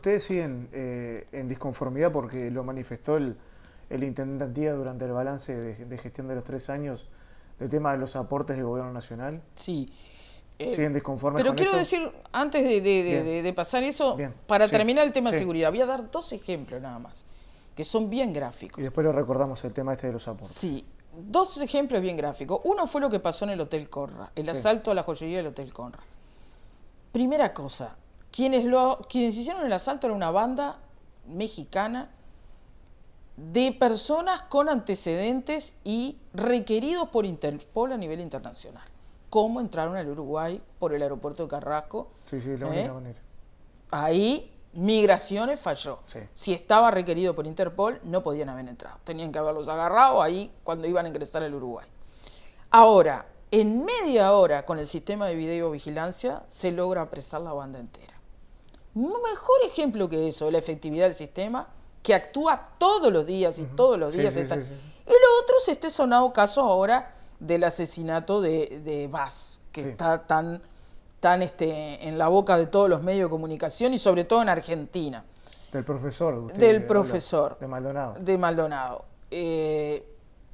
Ustedes siguen en disconformidad porque lo manifestó el intendente Antía durante el balance de gestión de los 3 años del tema de los aportes del gobierno nacional. Sí. ¿Siguen disconformes Pero con quiero eso? decir, antes de pasar eso, Bien. para Sí. terminar el tema de Sí. seguridad, voy a dar 2 ejemplos nada más, que son bien gráficos. Y después lo recordamos el tema este de los aportes. Sí, 2 ejemplos bien gráficos. Uno fue lo que pasó en el Hotel Conrad, el asalto a la joyería del Hotel Conrad. Primera cosa, quienes hicieron el asalto era una banda mexicana de personas con antecedentes y requeridos por Interpol a nivel internacional. ¿Cómo entraron al Uruguay por el aeropuerto de Carrasco? Sí, la única manera. Ahí Migraciones falló. Sí. Si estaba requerido por Interpol, no podían haber entrado. Tenían que haberlos agarrado ahí cuando iban a ingresar al Uruguay. Ahora, en media hora con el sistema de videovigilancia se logra apresar la banda entera. No mejor ejemplo que eso, la efectividad del sistema, que actúa todos los días y todos los días está. Sí. Y lo otro es este sonado caso ahora del asesinato de Vaz, que está tan en la boca de todos los medios de comunicación y sobre todo en Argentina. Del profesor. Del profesor. De Maldonado. De Maldonado.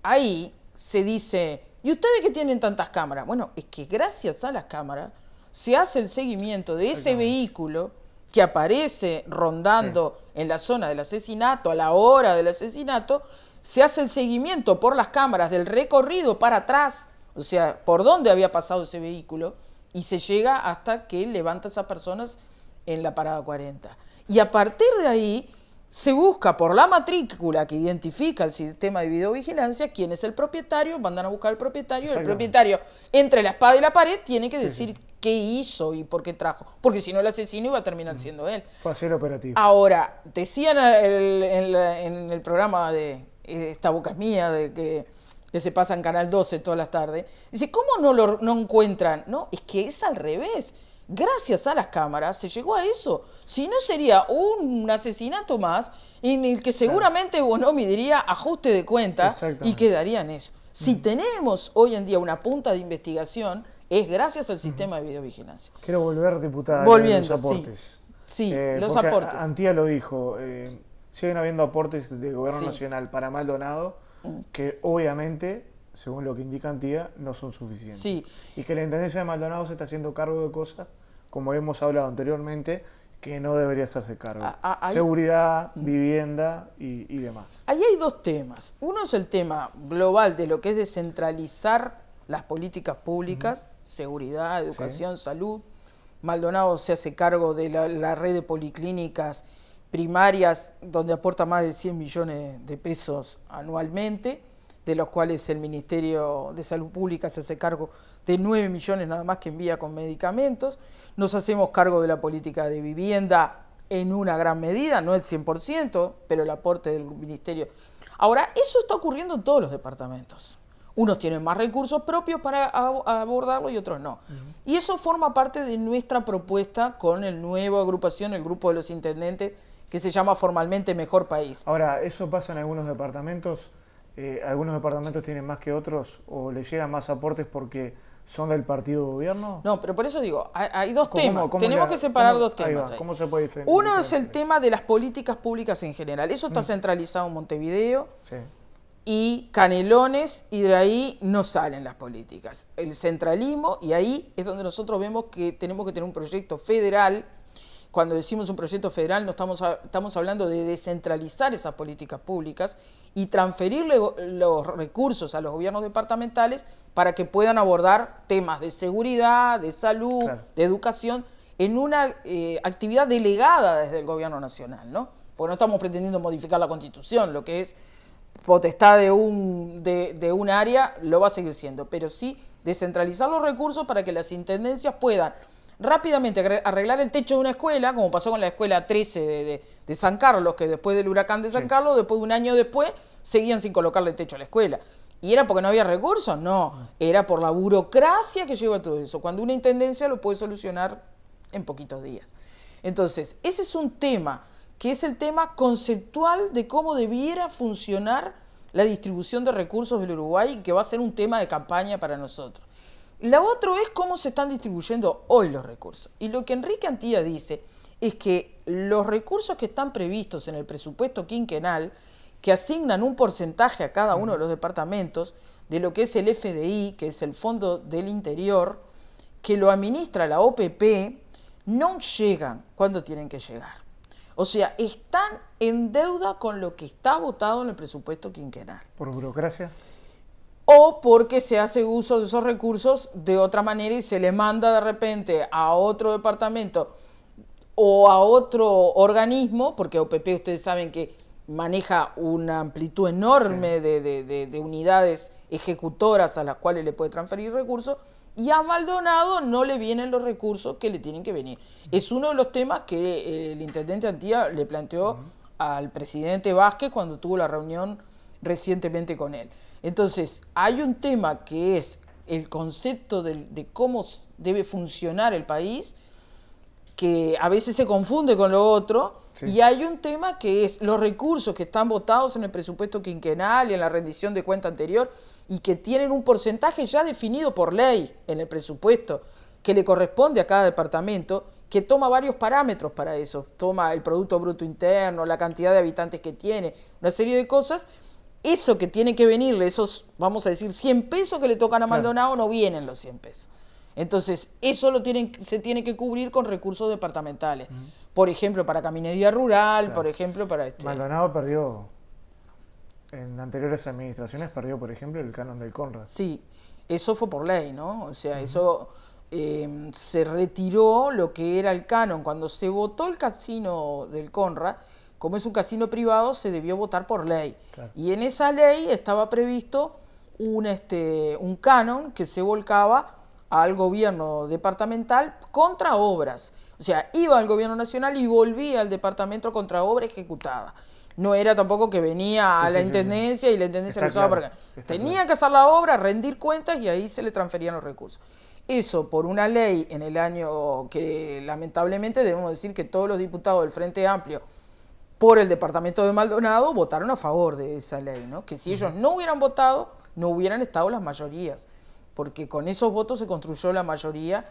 Ahí se dice, ¿y ustedes qué tienen tantas cámaras? Bueno, es que gracias a las cámaras se hace el seguimiento de ese vehículo que aparece rondando en la zona del asesinato, a la hora del asesinato, se hace el seguimiento por las cámaras del recorrido para atrás, o sea, por dónde había pasado ese vehículo, y se llega hasta que levanta a esas personas en la parada 40. Y a partir de ahí se busca por la matrícula que identifica el sistema de videovigilancia quién es el propietario, mandan a buscar al propietario, el propietario entre la espada y la pared tiene que decir qué hizo y por qué trajo, porque si no el asesino iba a terminar siendo él. Fue a ser operativo. Ahora, decían en el programa de Esta Boca es Mía, de que se pasa en Canal 12 todas las tardes, dice, ¿cómo no encuentran? No, es que es al revés. Gracias a las cámaras se llegó a eso. Si no sería un asesinato más en el que seguramente Bonomi diría ajuste de cuenta y quedaría en eso. Si tenemos hoy en día una punta de investigación, es gracias al sistema de videovigilancia. Quiero volver, diputada, volviendo, a los aportes. Sí, los aportes. Antía lo dijo, siguen habiendo aportes del gobierno nacional para Maldonado que obviamente, según lo que indica Antía, no son suficientes. Sí. Y que la Intendencia de Maldonado se está haciendo cargo de cosas, como hemos hablado anteriormente, que no debería hacerse cargo. Seguridad, vivienda y demás. Ahí hay 2 temas. Uno es el tema global de lo que es descentralizar las políticas públicas, seguridad, educación, salud. Maldonado se hace cargo de la red de policlínicas primarias, donde aporta más de 100 millones de pesos anualmente, de los cuales el Ministerio de Salud Pública se hace cargo de 9 millones nada más que envía con medicamentos. Nos hacemos cargo de la política de vivienda en una gran medida, no el 100%, pero el aporte del Ministerio. Ahora, eso está ocurriendo en todos los departamentos. Unos tienen más recursos propios para abordarlo y otros no. Y eso forma parte de nuestra propuesta con el nuevo agrupación, el grupo de los intendentes, que se llama formalmente Mejor País. Ahora, ¿eso pasa en algunos departamentos? ¿Algunos departamentos tienen más que otros o les llegan más aportes porque son del partido de gobierno? No, pero por eso digo, hay 2 temas. Tenemos que separar 2 temas. ¿Cómo se puede diferenciar? Uno es el tema de las políticas públicas en general. Eso está centralizado en Montevideo y Canelones, y de ahí no salen las políticas. El centralismo, y ahí es donde nosotros vemos que tenemos que tener un proyecto federal. Cuando decimos un proyecto federal, no estamos hablando de descentralizar esas políticas públicas y transferirle los recursos a los gobiernos departamentales para que puedan abordar temas de seguridad, de salud, de educación, en una actividad delegada desde el gobierno nacional, ¿no? Porque no estamos pretendiendo modificar la Constitución, lo que es potestad de un área lo va a seguir siendo, pero sí descentralizar los recursos para que las intendencias puedan rápidamente arreglar el techo de una escuela, como pasó con la escuela 13 de San Carlos, que después del huracán de San Carlos, después de un año después, seguían sin colocarle techo a la escuela. ¿Y era porque no había recursos? No, era por la burocracia que lleva todo eso, cuando una intendencia lo puede solucionar en poquitos días. Entonces, ese es un tema, que es el tema conceptual de cómo debiera funcionar la distribución de recursos del Uruguay, que va a ser un tema de campaña para nosotros. La otra es cómo se están distribuyendo hoy los recursos. Y lo que Enrique Antía dice es que los recursos que están previstos en el presupuesto quinquenal, que asignan un porcentaje a cada uno de los departamentos de lo que es el FDI, que es el Fondo del Interior, que lo administra la OPP, no llegan cuando tienen que llegar. O sea, están en deuda con lo que está votado en el presupuesto quinquenal. ¿Por burocracia? O porque se hace uso de esos recursos de otra manera y se le manda de repente a otro departamento o a otro organismo, porque OPP ustedes saben que maneja una amplitud enorme de unidades ejecutoras a las cuales le puede transferir recursos, y a Maldonado no le vienen los recursos que le tienen que venir. Es uno de los temas que el intendente Antía le planteó al presidente Vázquez cuando tuvo la reunión recientemente con él. Entonces, hay un tema que es el concepto de cómo debe funcionar el país, que a veces se confunde con lo otro, y hay un tema que es los recursos que están votados en el presupuesto quinquenal y en la rendición de cuenta anterior, y que tienen un porcentaje ya definido por ley en el presupuesto, que le corresponde a cada departamento, que toma varios parámetros para eso. Toma el Producto Bruto Interno, la cantidad de habitantes que tiene, una serie de cosas. Eso que tiene que venirle, esos, vamos a decir, 100 pesos que le tocan a Maldonado, no vienen los 100 pesos. Entonces, eso se tiene que cubrir con recursos departamentales. Por ejemplo, para caminería rural, por ejemplo, para Maldonado perdió, en anteriores administraciones, perdió, por ejemplo, el canon del Conrad. Sí, eso fue por ley, ¿no? O sea, eso se retiró lo que era el canon. Cuando se votó el casino del Conrad, como es un casino privado, se debió votar por ley. Claro. Y en esa ley estaba previsto un canon que se volcaba al gobierno departamental contra obras. O sea, iba al gobierno nacional y volvía al departamento contra obra ejecutada. No era tampoco que venía a la intendencia y la intendencia lo usaba para acá. Tenía que hacer la obra, rendir cuentas y ahí se le transferían los recursos. Eso por una ley en el año que lamentablemente debemos decir que todos los diputados del Frente Amplio por el departamento de Maldonado votaron a favor de esa ley, ¿no? Que si ellos no hubieran votado, no hubieran estado las mayorías, porque con esos votos se construyó la mayoría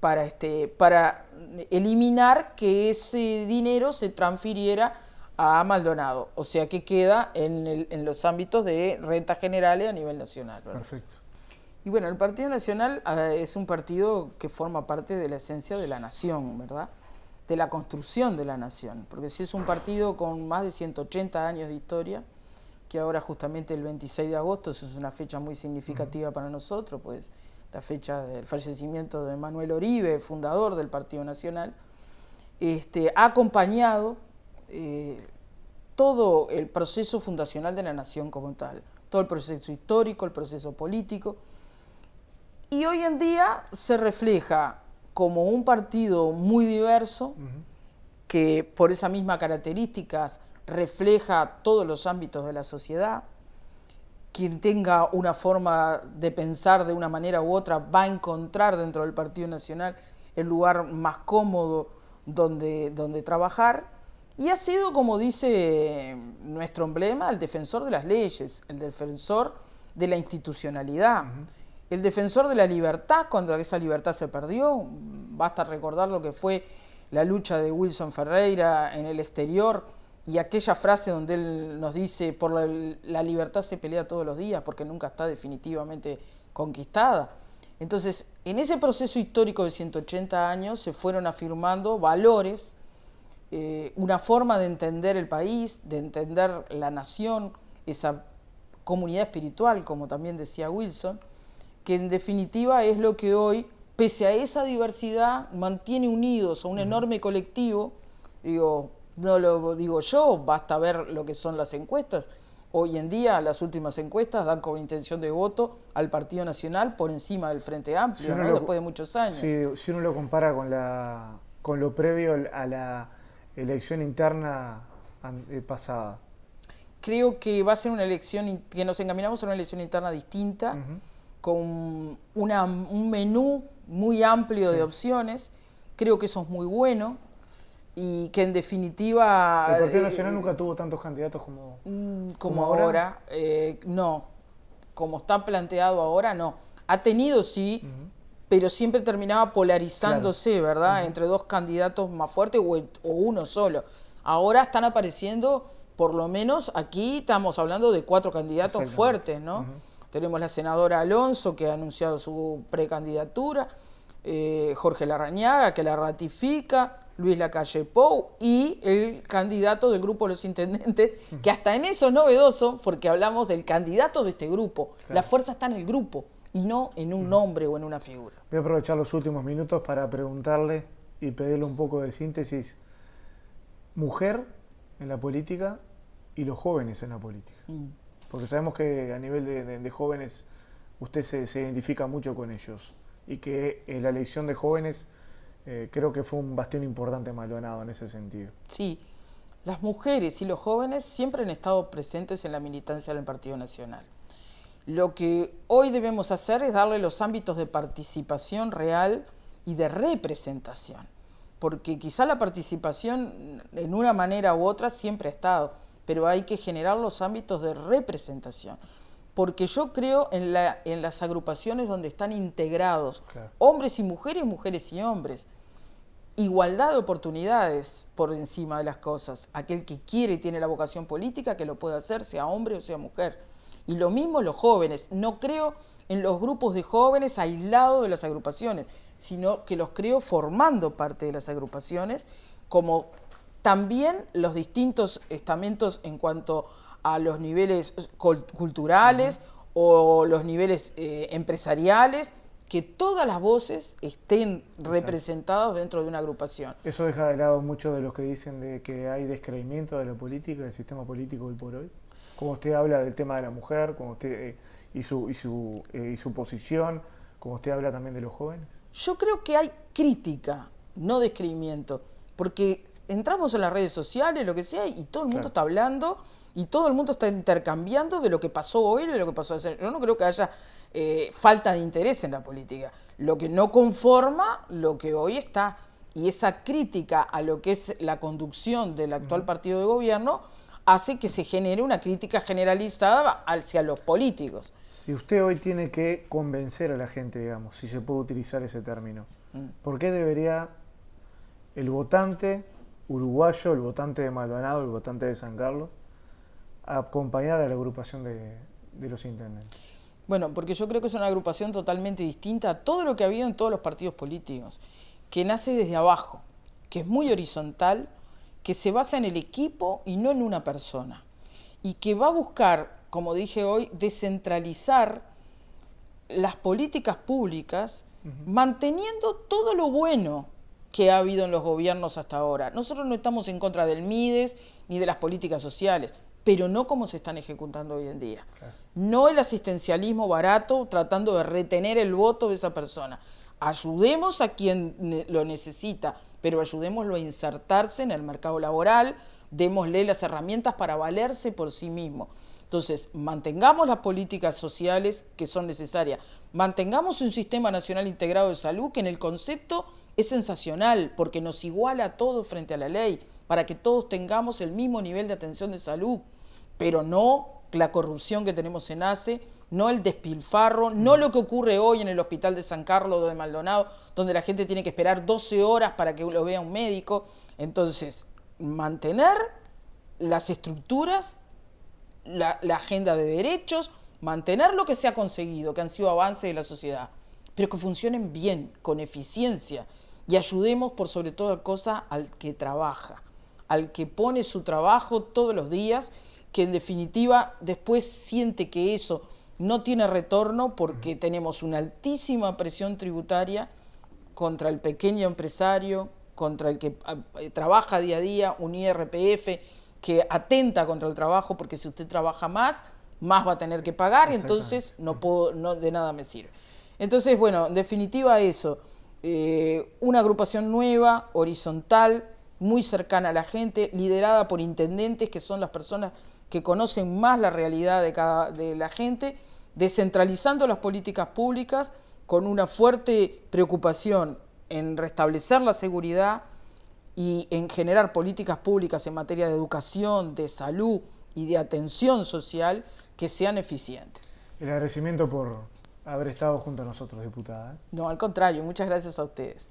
para eliminar que ese dinero se transfiriera a Maldonado, o sea que queda en los ámbitos de rentas generales a nivel nacional, ¿verdad? Perfecto. Y bueno, el Partido Nacional es un partido que forma parte de la esencia de la nación, ¿verdad? De la construcción de la nación, porque si es un partido con más de 180 años de historia, que ahora justamente el 26 de agosto, eso es una fecha muy significativa para nosotros, pues la fecha del fallecimiento de Manuel Oribe, fundador del Partido Nacional, ha acompañado todo el proceso fundacional de la nación como tal, todo el proceso histórico, el proceso político, y hoy en día se refleja como un partido muy diverso, que por esas mismas características refleja todos los ámbitos de la sociedad. Quien tenga una forma de pensar de una manera u otra va a encontrar dentro del Partido Nacional el lugar más cómodo donde trabajar, y ha sido, como dice nuestro emblema, el defensor de las leyes, el defensor de la institucionalidad, el defensor de la libertad cuando esa libertad se perdió. Basta recordar lo que fue la lucha de Wilson Ferreira en el exterior y aquella frase donde él nos dice: por la libertad se pelea todos los días porque nunca está definitivamente conquistada. Entonces, en ese proceso histórico de 180 años se fueron afirmando valores, una forma de entender el país, de entender la nación, esa comunidad espiritual, como también decía Wilson, que en definitiva es lo que hoy, pese a esa diversidad, mantiene unidos a un enorme colectivo. Digo, no lo digo yo, basta ver lo que son las encuestas. Hoy en día las últimas encuestas dan como intención de voto al Partido Nacional por encima del Frente Amplio, ¿no? Después de muchos años. Si uno lo compara con lo previo a la elección interna pasada. Creo que va a ser una elección, que nos encaminamos a una elección interna distinta, con un menú muy amplio de opciones. Creo que eso es muy bueno y que en definitiva... ¿El Partido Nacional nunca tuvo tantos candidatos como ahora? No, como está planteado ahora, no. Ha tenido, sí, pero siempre terminaba polarizándose, claro. ¿verdad? Entre dos candidatos más fuertes o uno solo. Ahora están apareciendo, por lo menos aquí estamos hablando de 4 candidatos fuertes, ¿no? Tenemos la senadora Alonso, que ha anunciado su precandidatura, Jorge Larrañaga, que la ratifica, Luis Lacalle Pou y el candidato del grupo de los intendentes, que hasta en eso es novedoso, porque hablamos del candidato de este grupo. Claro. La fuerza está en el grupo y no en un nombre o en una figura. Voy a aprovechar los últimos minutos para preguntarle y pedirle un poco de síntesis. Mujer en la política y los jóvenes en la política. Porque sabemos que a nivel de jóvenes usted se identifica mucho con ellos y que la elección de jóvenes creo que fue un bastión importante Maldonado en ese sentido. Sí, las mujeres y los jóvenes siempre han estado presentes en la militancia del Partido Nacional. Lo que hoy debemos hacer es darle los ámbitos de participación real y de representación, porque quizá la participación en una manera u otra siempre ha estado, pero hay que generar los ámbitos de representación, porque yo creo en las agrupaciones donde están integrados hombres y mujeres y hombres, igualdad de oportunidades por encima de las cosas. Aquel que quiere y tiene la vocación política, que lo pueda hacer, sea hombre o sea mujer. Y lo mismo los jóvenes. No creo en los grupos de jóvenes aislados de las agrupaciones, sino que los creo formando parte de las agrupaciones, como también los distintos estamentos en cuanto a los niveles culturales o los niveles empresariales, que todas las voces estén representadas dentro de una agrupación. ¿Eso deja de lado mucho de los que dicen de que hay descreimiento de la política, del sistema político hoy por hoy? Como usted habla del tema de la mujer, como usted y su posición, como usted habla también de los jóvenes. Yo creo que hay crítica, no descreimiento, porque entramos en las redes sociales, lo que sea, y todo el mundo está hablando y todo el mundo está intercambiando de lo que pasó hoy y de lo que pasó ayer. Yo no creo que haya falta de interés en la política. Lo que no conforma lo que hoy está, y esa crítica a lo que es la conducción del actual partido de gobierno hace que se genere una crítica generalizada hacia los políticos. Si usted hoy tiene que convencer a la gente, digamos, si se puede utilizar ese término, ¿por qué debería el votante uruguayo, el votante de Maldonado, el votante de San Carlos, acompañar a la agrupación de los intendentes? Bueno, porque yo creo que es una agrupación totalmente distinta a todo lo que ha habido en todos los partidos políticos, que nace desde abajo, que es muy horizontal, que se basa en el equipo y no en una persona, y que va a buscar, como dije hoy, descentralizar las políticas públicas, manteniendo todo lo bueno que ha habido en los gobiernos hasta ahora. Nosotros no estamos en contra del MIDES ni de las políticas sociales, pero no como se están ejecutando hoy en día. No el asistencialismo barato tratando de retener el voto de esa persona. Ayudemos a quien lo necesita, pero ayudémoslo a insertarse en el mercado laboral, démosle las herramientas para valerse por sí mismo. Entonces, mantengamos las políticas sociales que son necesarias, mantengamos un sistema nacional integrado de salud que en el concepto es sensacional, porque nos iguala a todos frente a la ley, para que todos tengamos el mismo nivel de atención de salud, pero no la corrupción que tenemos en ACE, no el despilfarro, no lo que ocurre hoy en el hospital de San Carlos o de Maldonado, donde la gente tiene que esperar 12 horas para que lo vea un médico. Entonces, mantener las estructuras, la agenda de derechos, mantener lo que se ha conseguido, que han sido avances de la sociedad, pero que funcionen bien, con eficiencia, y ayudemos por sobre toda cosa al que trabaja, al que pone su trabajo todos los días, que en definitiva después siente que eso no tiene retorno porque tenemos una altísima presión tributaria contra el pequeño empresario, contra el que trabaja día a día, un IRPF que atenta contra el trabajo, porque si usted trabaja más va a tener que pagar, y entonces no de nada me sirve. Entonces, bueno, en definitiva eso, una agrupación nueva, horizontal, muy cercana a la gente, liderada por intendentes que son las personas que conocen más la realidad de la gente, descentralizando las políticas públicas con una fuerte preocupación en restablecer la seguridad y en generar políticas públicas en materia de educación, de salud y de atención social que sean eficientes. El agradecimiento por haber estado junto a nosotros, diputada. No, al contrario, muchas gracias a ustedes.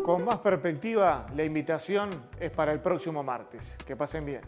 Con Más Perspectiva, la invitación es para el próximo martes. Que pasen bien.